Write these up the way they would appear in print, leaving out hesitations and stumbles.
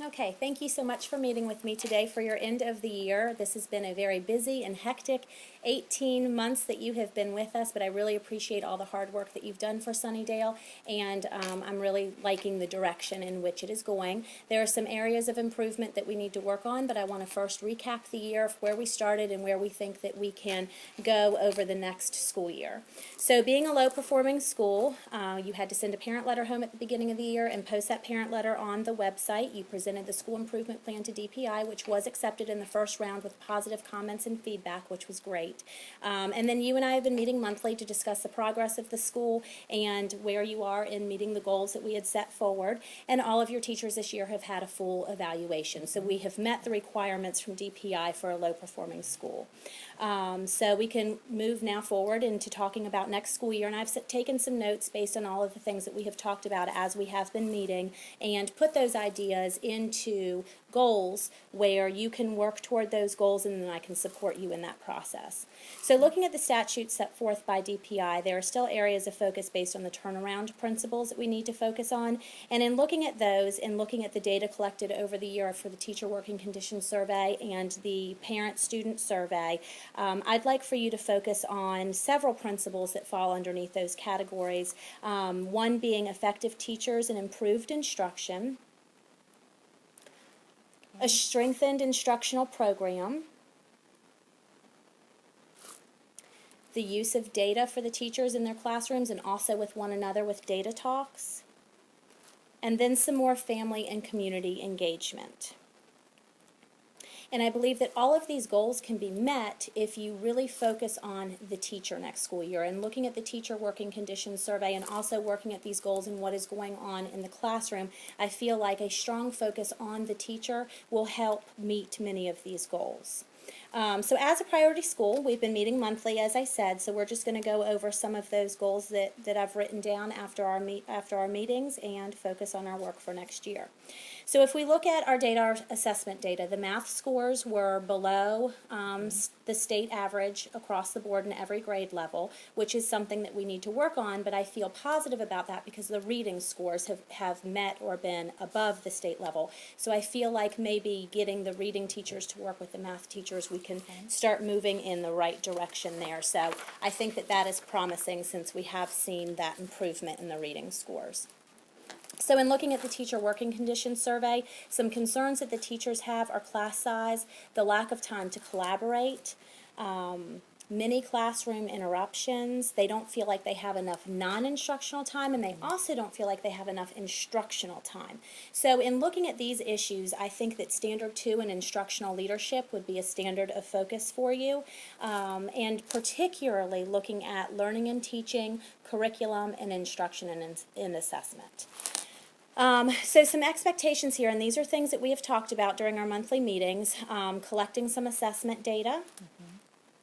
Okay, thank you so much for meeting with me today for your end of the year. This has been a very busy and hectic 18 months that you have been with us, but I really appreciate all the hard work that you've done for Sunnydale, and I'm really liking the direction in which it is going. There are some areas of improvement that we need to work on, but I want to first recap the year of where we started and where we think that we can go over the next school year. So being a low-performing school, you had to send a parent letter home at the beginning of the year and post that parent letter on the website. You presented the school improvement plan to DPI, which was accepted in the first round with positive comments and feedback, which was great. And then you and I have been meeting monthly to discuss the progress of the school and where you are in meeting the goals that we had set forward. And all of your teachers this year have had a full evaluation. So we have met the requirements from DPI for a low-performing school. So we can move now forward into talking about next school year, and I've taken some notes based on all of the things that we have talked about as we have been meeting and put those ideas into goals where you can work toward those goals, and then I can support you in that process. So looking at the statutes set forth by DPI, there are still areas of focus based on the turnaround principles that we need to focus on, and in looking at those and looking at the data collected over the year for the Teacher Working Conditions Survey and the Parent-Student Survey, I'd like for you to focus on several principles that fall underneath those categories, one being effective teachers and improved instruction, a strengthened instructional program, the use of data for the teachers in their classrooms and also with one another with data talks, and then some more family and community engagement. And I believe that all of these goals can be met if you really focus on the teacher next school year and looking at the Teacher Working Conditions Survey and also working at these goals and what is going on in the classroom. I feel like a strong focus on the teacher will help meet many of these goals. So as a priority school, we've been meeting monthly, as I said, so we're just going to go over some of those goals that I've written down after our meetings and focus on our work for next year. So if we look at our data, our assessment data, the math scores were below the state average across the board in every grade level, which is something that we need to work on, but I feel positive about that because the reading scores have met or been above the state level. So I feel like maybe getting the reading teachers to work with the math teachers, we can start moving in the right direction there. So I think that that is promising since we have seen that improvement in the reading scores. So in looking at the Teacher Working Conditions Survey, some concerns that the teachers have are class size, the lack of time to collaborate, many classroom interruptions. They don't feel like they have enough non-instructional time, and they also don't feel like they have enough instructional time. So in looking at these issues, I think that Standard 2 and instructional leadership would be a standard of focus for you, and particularly looking at learning and teaching, curriculum, and instruction and assessment. So some expectations here, and these are things that we have talked about during our monthly meetings, collecting some assessment data,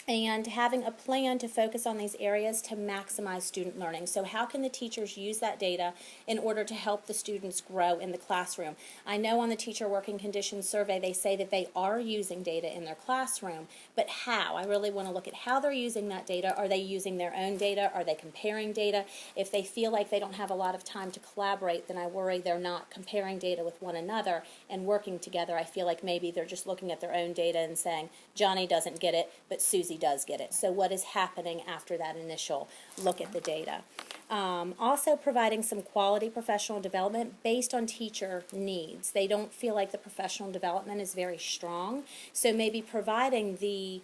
and having a plan to focus on these areas to maximize student learning. So how can the teachers use that data in order to help the students grow in the classroom? I know on the Teacher Working Conditions Survey they say that they are using data in their classroom, but how? I really want to look at how they're using that data. Are they using their own data? Are they comparing data? If they feel like they don't have a lot of time to collaborate, then I worry they're not comparing data with one another and working together. I feel like maybe they're just looking at their own data and saying, Johnny doesn't get it, but Susie does get it. So what is happening after that initial look at the data? Also providing some quality professional development based on teacher needs. They don't feel like the professional development is very strong, so maybe providing the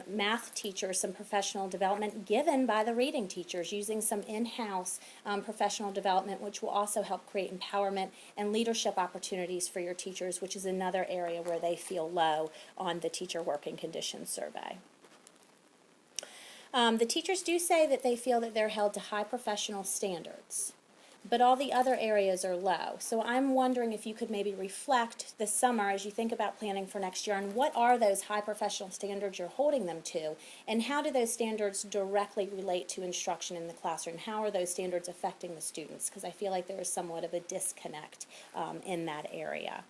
math teachers some professional development given by the reading teachers, using some in-house professional development, which will also help create empowerment and leadership opportunities for your teachers, which is another area where they feel low on the Teacher Working Conditions Survey. The teachers do say that they feel that they're held to high professional standards, but all the other areas are low. So I'm wondering if you could maybe reflect this summer as you think about planning for next year on what are those high professional standards you're holding them to, and how do those standards directly relate to instruction in the classroom? How are those standards affecting the students? Because I feel like there is somewhat of a disconnect in that area.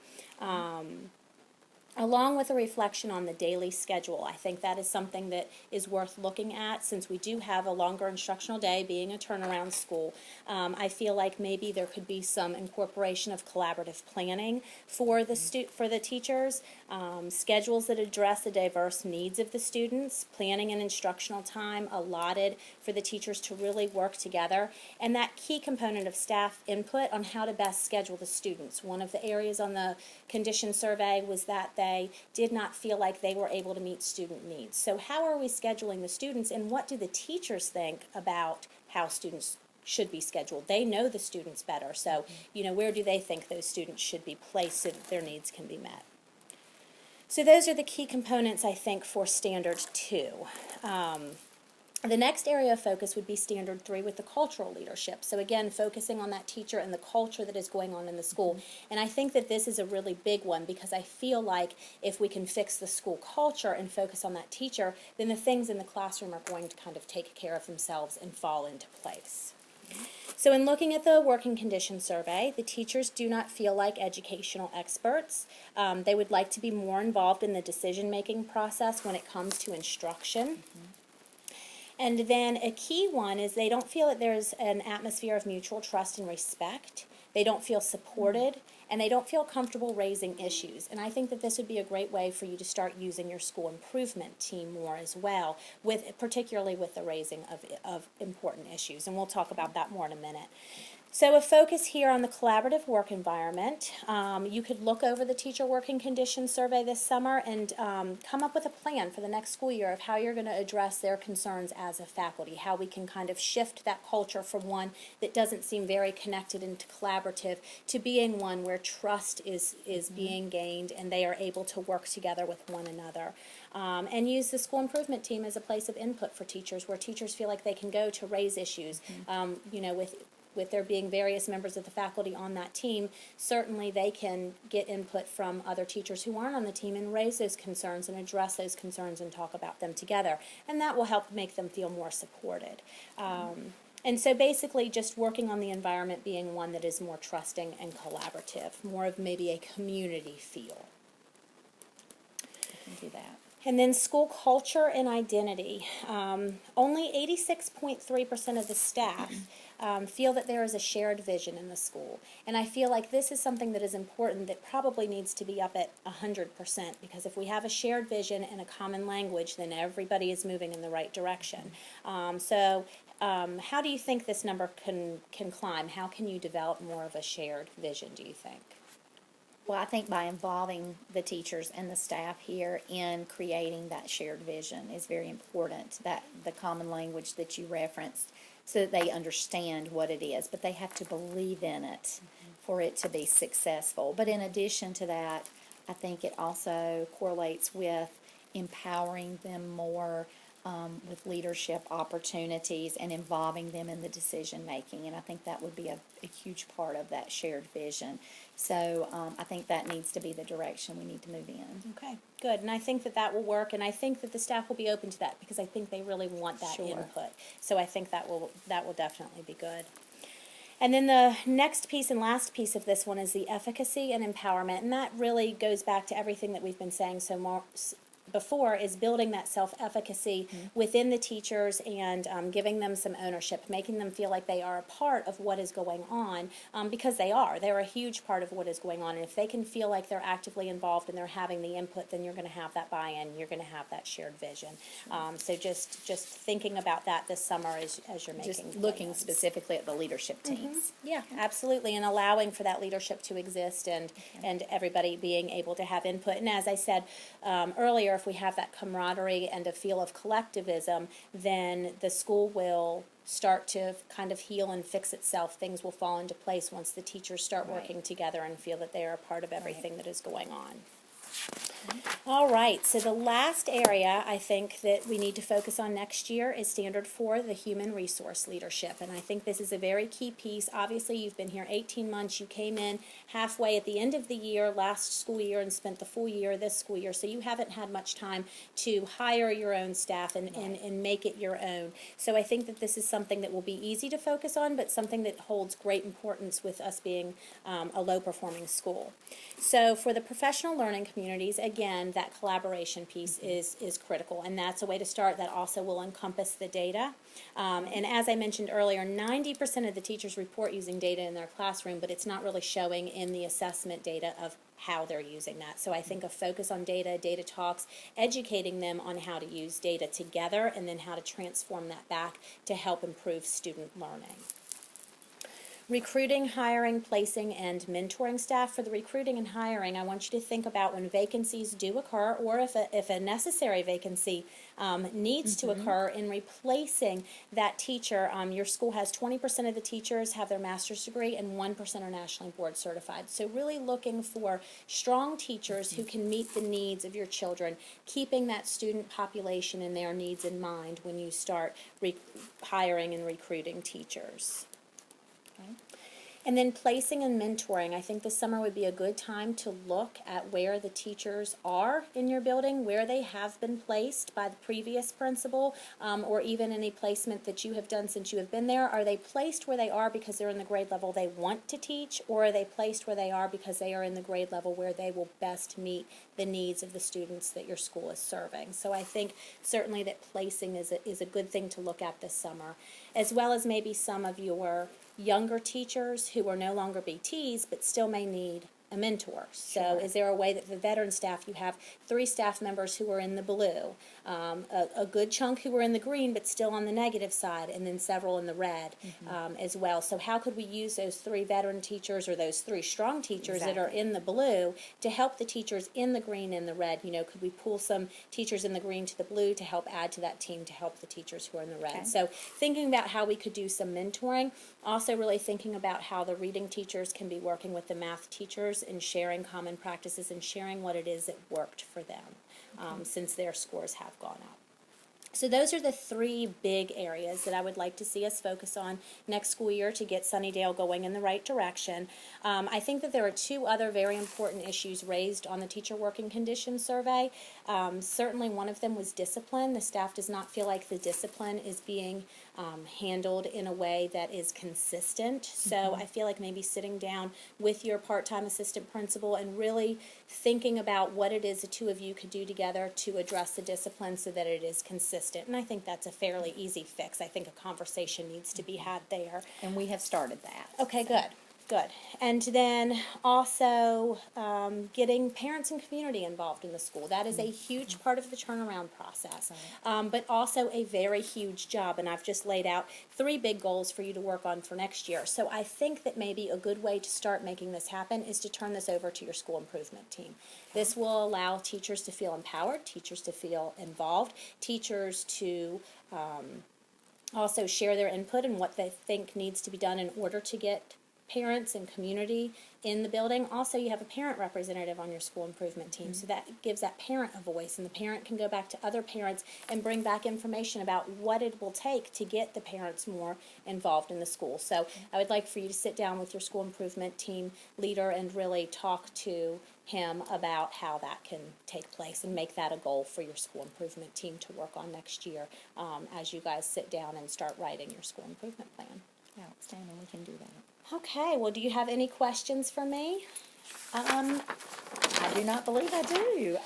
along with a reflection on the daily schedule. I think that is something that is worth looking at since we do have a longer instructional day being a turnaround school. I feel like maybe there could be some incorporation of collaborative planning for the for the teachers, schedules that address the diverse needs of the students, planning an instructional time allotted for the teachers to really work together, and that key component of staff input on how to best schedule the students. One of the areas on the condition survey was that they did not feel like they were able to meet student needs. So how are we scheduling the students, and what do the teachers think about how students should be scheduled? They know the students better, so where do they think those students should be placed so that their needs can be met? So those are the key components, I think, for Standard 2. The next area of focus would be Standard 3 with the cultural leadership. So again, focusing on that teacher and the culture that is going on in the school. And I think that this is a really big one because I feel like if we can fix the school culture and focus on that teacher, then the things in the classroom are going to kind of take care of themselves and fall into place. So in looking at the working condition survey, the teachers do not feel like educational experts. They would like to be more involved in the decision-making process when it comes to instruction. And then a key one is they don't feel that there's an atmosphere of mutual trust and respect. They don't feel supported, and they don't feel comfortable raising issues. And I think that this would be a great way for you to start using your school improvement team more as well, particularly with the raising of important issues. And we'll talk about that more in a minute. So a focus here on the collaborative work environment. You could look over the teacher working conditions survey this summer and come up with a plan for the next school year of how you're going to address their concerns as a faculty, how we can kind of shift that culture from one that doesn't seem very connected and collaborative to being one where trust is being gained and they are able to work together with one another. And use the school improvement team as a place of input for teachers where teachers feel like they can go to raise issues, with there being various members of the faculty on that team, certainly they can get input from other teachers who aren't on the team and raise those concerns and address those concerns and talk about them together. And that will help make them feel more supported. And so basically just working on the environment being one that is more trusting and collaborative, more of maybe a community feel. Do that. And then school culture and identity. Only 86.3% of the staff feel that there is a shared vision in the school. And I feel like this is something that is important that probably needs to be up at 100%, because if we have a shared vision and a common language, then everybody is moving in the right direction. How do you think this number can climb? How can you develop more of a shared vision, do you think? Well, I think by involving the teachers and the staff here in creating that shared vision is very important, that the common language that you referenced, so that they understand what it is, but they have to believe in it for it to be successful. But in addition to that, I think it also correlates with empowering them more with leadership opportunities and involving them in the decision making, and I think that would be a huge part of that shared vision. So I think that needs to be the direction we need to move in. Okay, good. And I think that that will work, and I think that the staff will be open to that because I think they really want that Sure. input. So I think that will definitely be good. And then the next piece and last piece of this one is the efficacy and empowerment, and that really goes back to everything that we've been saying before, is building that self-efficacy within the teachers and giving them some ownership, making them feel like they are a part of what is going on, because they are. They're a huge part of what is going on, and if they can feel like they're actively involved and they're having the input, then you're going to have that buy-in, you're going to have that shared vision. So just thinking about that this summer as you're making Just looking plans. specifically at the leadership teams. Yeah, absolutely, and allowing for that leadership to exist and everybody being able to have input. And as I said earlier, if we have that camaraderie and a feel of collectivism, then the school will start to kind of heal and fix itself. Things will fall into place once the teachers start working together and feel that they are a part of everything that is going on. All right, so the last area I think that we need to focus on next year is Standard 4, the human resource leadership. And I think this is a very key piece. Obviously, you've been here 18 months. You came in halfway at the end of the year, last school year, and spent the full year this school year. So you haven't had much time to hire your own staff and make it your own. So I think that this is something that will be easy to focus on, but something that holds great importance with us being a low-performing school. So for the professional learning communities, again, again, that collaboration piece is critical, and that's a way to start. That also will encompass the data. And as I mentioned earlier, 90% of the teachers report using data in their classroom, but it's not really showing in the assessment data of how they're using that. So I think a focus on data, data talks, educating them on how to use data together, and then how to transform that back to help improve student learning. Recruiting, hiring, placing, and mentoring staff. For the recruiting and hiring, I want you to think about when vacancies do occur, or if a necessary vacancy needs to occur, in replacing that teacher. Your school has 20% of the teachers have their master's degree, and 1% are nationally board certified. So really looking for strong teachers who can meet the needs of your children, keeping that student population and their needs in mind when you start hiring and recruiting teachers. And then placing and mentoring. I think this summer would be a good time to look at where the teachers are in your building, where they have been placed by the previous principal, or even any placement that you have done since you have been there. Are they placed where they are because they're in the grade level they want to teach, or are they placed where they are because they are in the grade level where they will best meet the needs of the students that your school is serving? So I think certainly that placing is a good thing to look at this summer, as well as maybe some of your younger teachers who are no longer BTs but still may need a mentor. So is there a way that the veteran staff, you have 3 staff members who are in the blue, a good chunk who are in the green but still on the negative side, and then several in the red as well. So how could we use those 3 veteran teachers, or those 3 strong teachers that are in the blue, to help the teachers in the green and the red? You know, could we pull some teachers in the green to the blue to help add to that team to help the teachers who are in the red? So thinking about how we could do some mentoring, also really thinking about how the reading teachers can be working with the math teachers and sharing common practices and sharing what it is that worked for them, since their scores have gone up. So those are the 3 big areas that I would like to see us focus on next school year to get Sunnydale going in the right direction. I think that there are 2 other very important issues raised on the teacher working conditions survey. Certainly one of them was discipline. The staff does not feel like the discipline is being handled in a way that is consistent. So I feel like maybe sitting down with your part-time assistant principal and really thinking about what it is the 2 of you could do together to address the discipline so that it is consistent. And I think that's a fairly easy fix. I think a conversation needs to be had there. And we have started that. Okay, good. Good. And then also getting parents and community involved in the school. That is a huge part of the turnaround process, but also a very huge job. And I've just laid out 3 big goals for you to work on for next year. So I think that maybe a good way to start making this happen is to turn this over to your school improvement team. This will allow teachers to feel empowered, teachers to feel involved, teachers to also share their input and what they think needs to be done in order to get parents and community in the building. Also, you have a parent representative on your school improvement team, so that gives that parent a voice, and the parent can go back to other parents and bring back information about what it will take to get the parents more involved in the school. So I would like for you to sit down with your school improvement team leader and really talk to him about how that can take place, and make that a goal for your school improvement team to work on next year as you guys sit down and start writing your school improvement plan. Outstanding, we can do that. Okay, well, do you have any questions for me? I do not believe I do.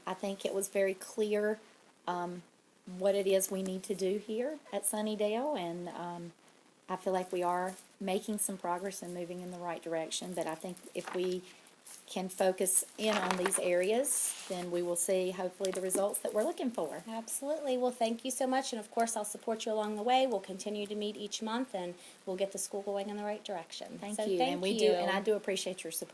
I think it was very clear what it is we need to do here at Sunnydale, and I feel like we are making some progress and moving in the right direction. But I think if we can focus in on these areas, then we will see hopefully the results that we're looking for. Absolutely. Well, thank you so much, and of course, I'll support you along the way. We'll continue to meet each month, and we'll get the school going in the right direction. Thank So you. thank And we you. do, and I do appreciate your support.